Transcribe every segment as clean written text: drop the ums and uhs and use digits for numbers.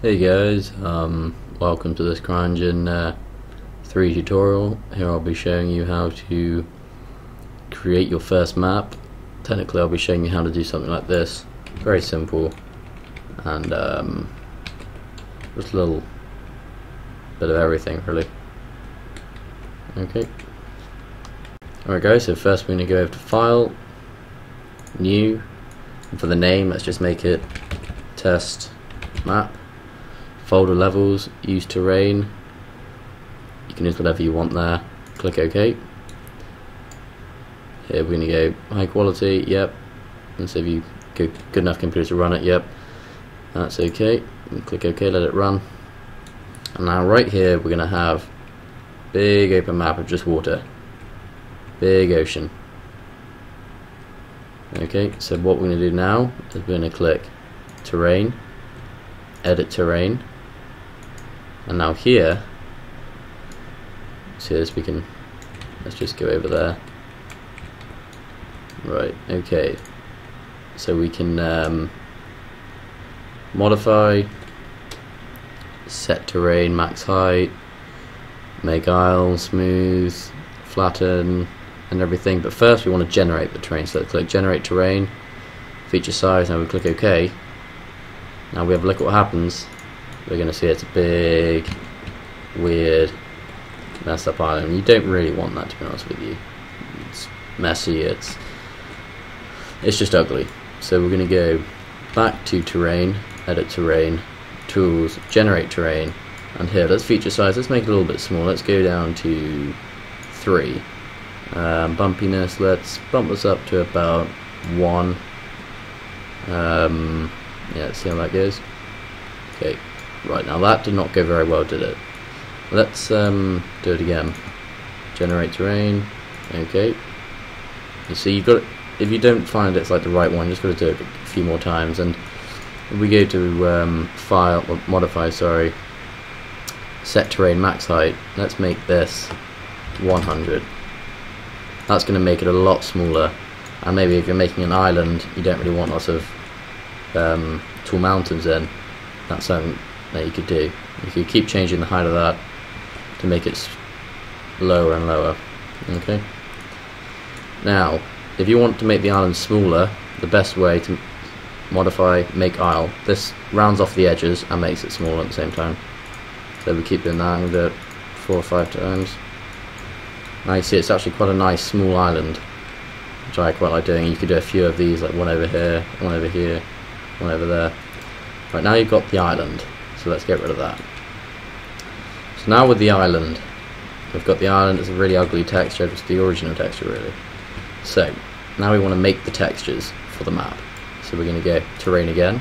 Hey guys, welcome to this CRYENGINE 3 tutorial. Here I'll be showing you how to create your first map. Technically I'll be showing you how to do something like this. Very simple and just a little bit of everything really. Okay. Alright guys, so first we're going to go over to File, New, and for the name let's just make it Test Map. Folder levels, use terrain, you can use whatever you want there, click OK. Here we're going to go high quality, yep, and so if you good enough computer to run it, yep, that's okay, and click OK, let it run. And now right here we're going to have big open map of just water, big ocean. Okay, so what we're going to do now is we're going to click terrain, edit terrain, and now here, see this, let's just go over there. Right, okay, so we can modify, set terrain, max height, make isle, smooth, flatten, and everything, but first we want to generate the terrain, so click generate terrain, feature size, now we click OK. Now we have a look at what happens. We're going to see it's a big, weird, messed up island. You don't really want that, to be honest with you. It's messy, it's just ugly. So we're going to go back to terrain, edit terrain, tools, generate terrain, and here, let's feature size, let's make it a little bit smaller, let's go down to 3. Bumpiness, let's bump this up to about 1. Yeah, let's see how that goes. Okay, right, now that did not go very well, did it? Let's do it again. Generate terrain. Okay. You see, you've got, if you don't find it's like the right one, you just got to do it a few more times. And if we go to file, or modify, sorry, set terrain max height. Let's make this 100. That's going to make it a lot smaller. And maybe if you're making an island, you don't really want lots of tall mountains in. That's something that you could do. You could keep changing the height of that to make it lower and lower. Okay. Now, if you want to make the island smaller, the best way to modify make isle. This rounds off the edges and makes it smaller at the same time. So we keep doing that. I'm going to do it 4 or 5 times. Now you see it's actually quite a nice small island, which I quite like doing. You could do a few of these, like one over here, one over here, one over there. Right, now you've got the island, so let's get rid of that. So now with the island, we've got the island, it's a really ugly texture, it's the original texture really. So, now we want to make the textures for the map. So we're going to go terrain again,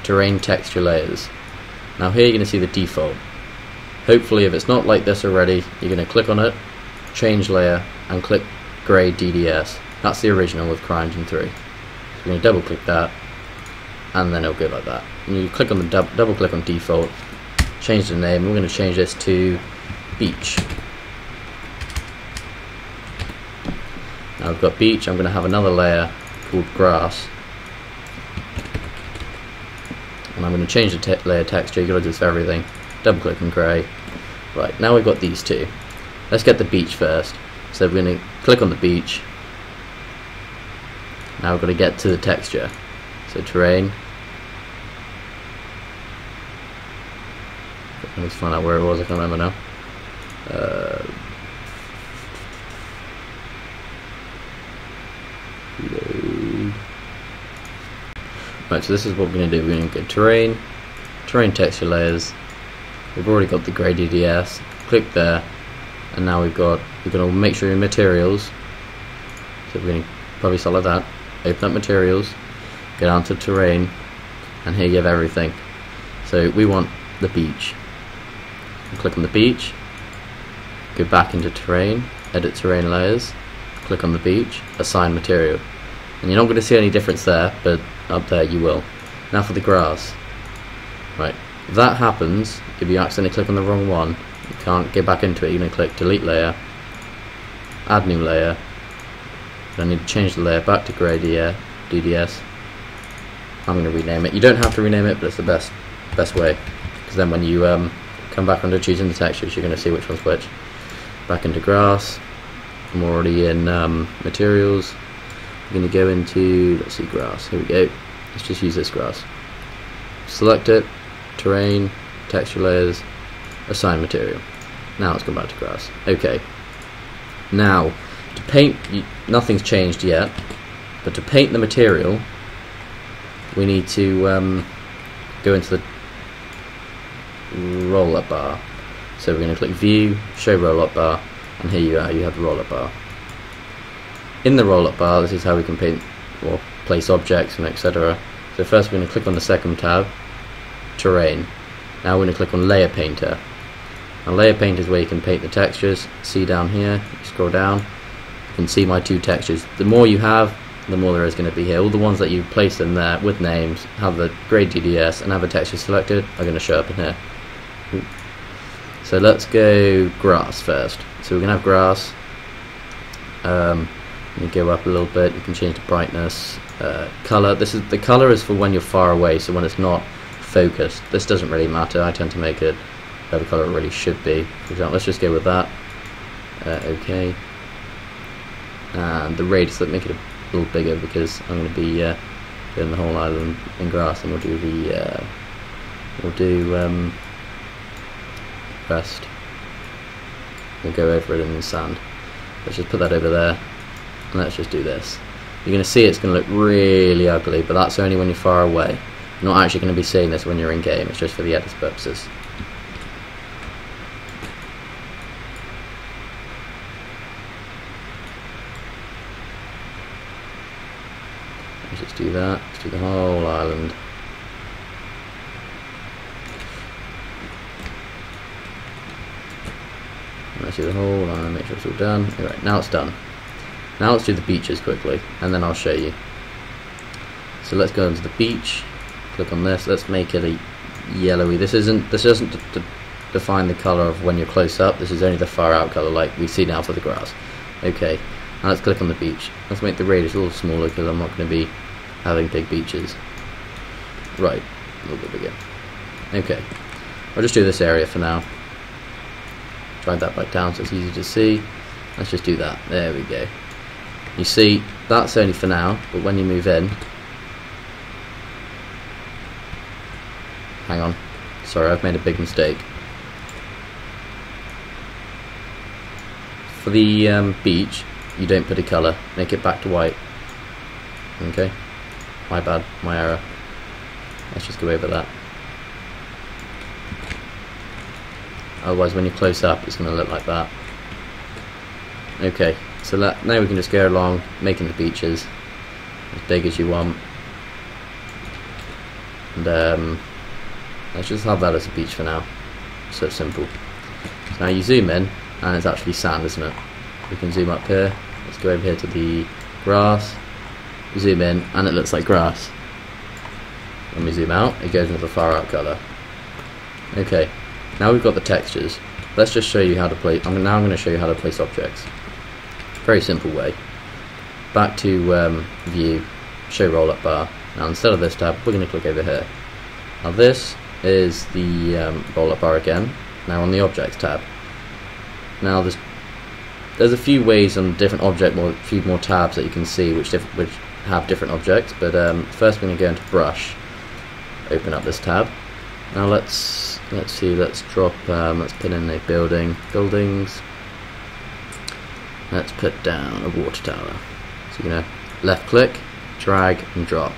terrain texture layers. Now here you're going to see the default. Hopefully if it's not like this already, you're going to click on it, change layer, and click grey DDS. That's the original with CRYENGINE 3. So we're going to double click that, and then it'll go like that. And you click on the double click on default, change the name. We're going to change this to beach. Now we've got beach. I'm going to have another layer called grass, and I'm going to change the layer texture. You've got to do this for everything. Double click on grey. Right, now we've got these two. Let's get the beach first. So we're going to click on the beach. Now we've got to get to the texture. So terrain. Let's find out where it was, I can't remember now. Load. Right, so this is what we're going to do. We're going to go terrain, terrain texture layers. We've already got the grey DDS. Click there, and now we're going to make sure your materials. So we're going to probably start like that. Open up materials. Go down to terrain, and here you have everything. So we want the beach. Click on the beach, go back into terrain, edit terrain layers, click on the beach, assign material. And you're not going to see any difference there, but up there you will. Now for the grass. Right, if that happens, if you accidentally click on the wrong one, you can't get back into it. You're going to click delete layer, add new layer. I need to change the layer back to grey DDS. I'm going to rename it. You don't have to rename it, but it's the best best way, because then when you come back under choosing the textures, you're going to see which one's which. Back into grass. I'm already in materials. I'm going to go into, let's see, grass. Here we go. Let's just use this grass. Select it, terrain, texture layers, assign material. Now let's go back to grass. Okay. Now, to paint, nothing's changed yet, but to paint the material, we need to go into the roll-up bar. So we're going to click View, Show Roll-up Bar, and here you are, you have the roll-up bar. In the roll-up bar, this is how we can paint or place objects and etc. So first we're going to click on the second tab, Terrain. Now we're going to click on Layer Painter. And Layer Painter is where you can paint the textures. See down here, you scroll down, you can see my 2 textures. The more you have, the more there is going to be here. All the ones that you place in there with names, have the grade DDS, and have a texture selected are going to show up in here. So let's go grass first. So we're going to have grass. You go up a little bit. You can change the brightness, color. The color is for when you're far away, so when it's not focused. This doesn't really matter. I tend to make it whatever color it really should be. For example, let's just go with that. Okay. And the radius, let's make it a little bigger because I'm going to be doing the whole island in grass, and we'll do the rest. We'll go over it in the sand. Let's just put that over there, and let's just do this. You're going to see it's going to look really ugly, but that's only when you're far away. You're not actually going to be seeing this when you're in game. It's just for the edit purposes. Let's just do that. Let's do the whole island. Let's do the whole island, make sure it's all done. Alright, now it's done. Now let's do the beaches quickly, and then I'll show you. So let's go into the beach, click on this, let's make it a yellowy. This doesn't define the colour of when you're close up, this is only the far out colour like we see now for the grass. Okay, now let's click on the beach. Let's make the radius a little smaller because I'm not going to be having big beaches. Right, a little bit bigger. Okay, I'll just do this area for now. Drag that back down so it's easy to see. Let's just do that. There we go. You see, that's only for now, but when you move in... Hang on. Sorry, I've made a big mistake. For the beach, you don't put a colour. Make it back to white. Okay? My bad. My error. Let's just go over that. Otherwise, when you're close up, it's going to look like that. Okay, so now we can just go along, making the beaches as big as you want. And let's just have that as a beach for now. So it's simple. So now you zoom in, and it's actually sand, isn't it? We can zoom up here. Let's go over here to the grass. Zoom in, and it looks like grass. When we zoom out, it goes into the far out colour. Okay. Now we've got the textures. Let's just show you how to place. I'm going to show you how to place objects. Very simple way. Back to View, Show Roll-Up Bar. Now instead of this tab, we're going to click over here. Now this is the roll-up bar again. Now on the Objects tab. Now there's a few ways on different object, a few more tabs that you can see which have different objects. But first we're going to go into Brush. Open up this tab. Now let's see, let's drop, let's put in a buildings. Let's put down a water tower. So you're going to left click, drag and drop.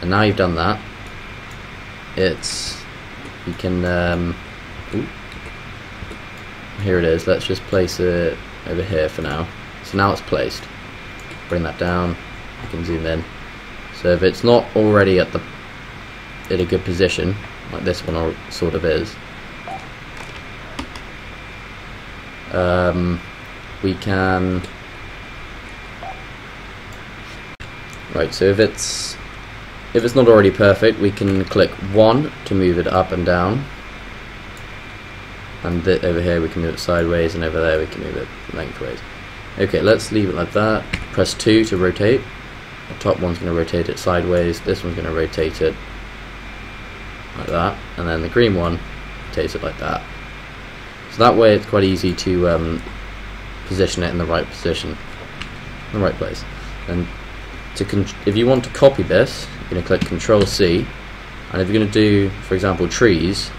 And now you've done that, you can, here it is, let's just place it over here for now. So now it's placed. Bring that down, you can zoom in. So if it's not already at a good position, like this one sort of is, we can, right, so if it's not already perfect, we can click 1 to move it up and down, and over here we can move it sideways, and over there we can move it lengthways. Okay, let's leave it like that. Press 2 to rotate. The top one's going to rotate it sideways, this one's going to rotate it like that, and then the green one rotates it like that. So that way it's quite easy to position it in the right position, in the right place. And if you want to copy this, you're going to click Control C, and if you're going to do, for example, trees,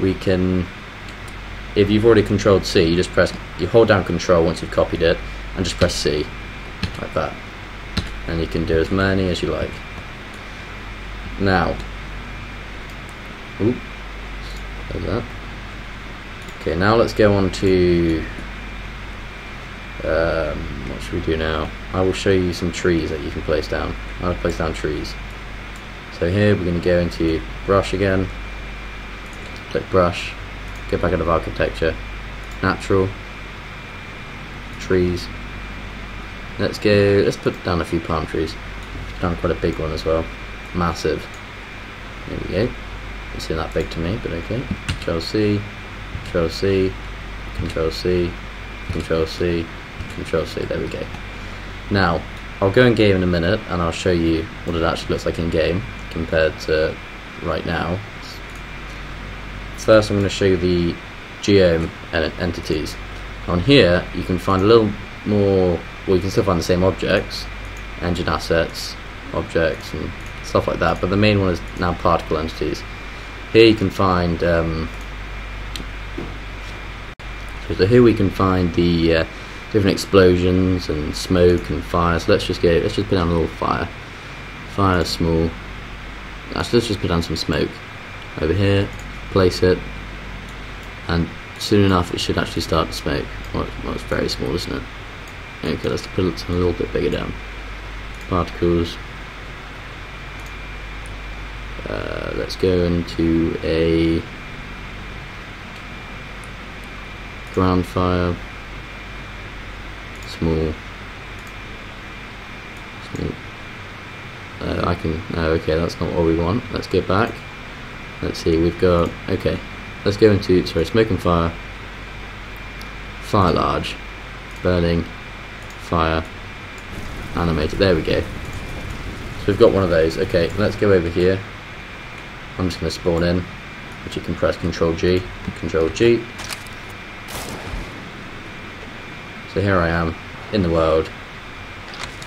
we can, if you've already controlled C, you hold down Control once you've copied it, and just press C, like that. And you can do as many as you like. Now, oops, there's that. Okay, now let's go on to, what should we do now? I will show you some trees that you can place down. I'll place down trees. So here we're going to go into brush again, click brush, go back out of architecture, trees. Let's put down a few palm trees. Put down quite a big one as well. Massive. There we go. It's not that big to me, but okay. Control C, Control C, Control C, Control C, Control C. There we go. Now, I'll go in game in a minute and I'll show you what it actually looks like in game compared to right now. First I'm going to show you the geom entities. On here you can find a little more, well, you can still find the same objects, engine assets, objects and stuff like that, but the main one is now particle entities. Here you can find so here we can find the different explosions and smoke and fire. So let's just put down a little fire. Fire small. Actually, let's just put down some smoke over here, place it, and soon enough it should actually start to smoke. Well, it's very small, isn't it? Okay, let's put it a little bit bigger down. Particles. Let's go into a ground fire. Small. Okay, that's not what we want. Let's get back. Let's see, we've got, okay, let's go into, smoke and fire, fire large, burning, fire, animated. There we go. So we've got one of those. Okay, let's go over here. I'm just going to spawn in, which you can press Control G, Control G. So here I am in the world.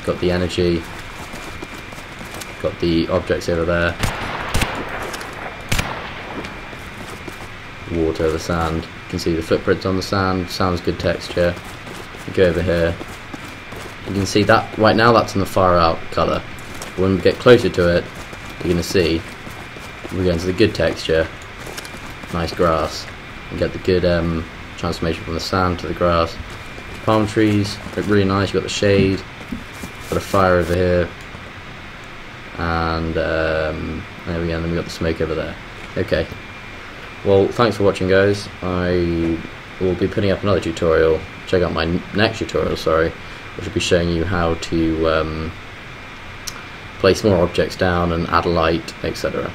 Got the energy, got the objects over there, water, the sand. You can see the footprints on the sand. Sand's good texture. You go over here. You can see that right now that's in the far out colour. When we get closer to it, you're going to see we go into the good texture, nice grass. You get the good transformation from the sand to the grass. Palm trees look really nice. You've got the shade, got a fire over here, and there we go. And then we got the smoke over there. Okay. Well, thanks for watching, guys. I will be putting up another tutorial. Check out my next tutorial, which will be showing you how to place more objects down and add light, etc.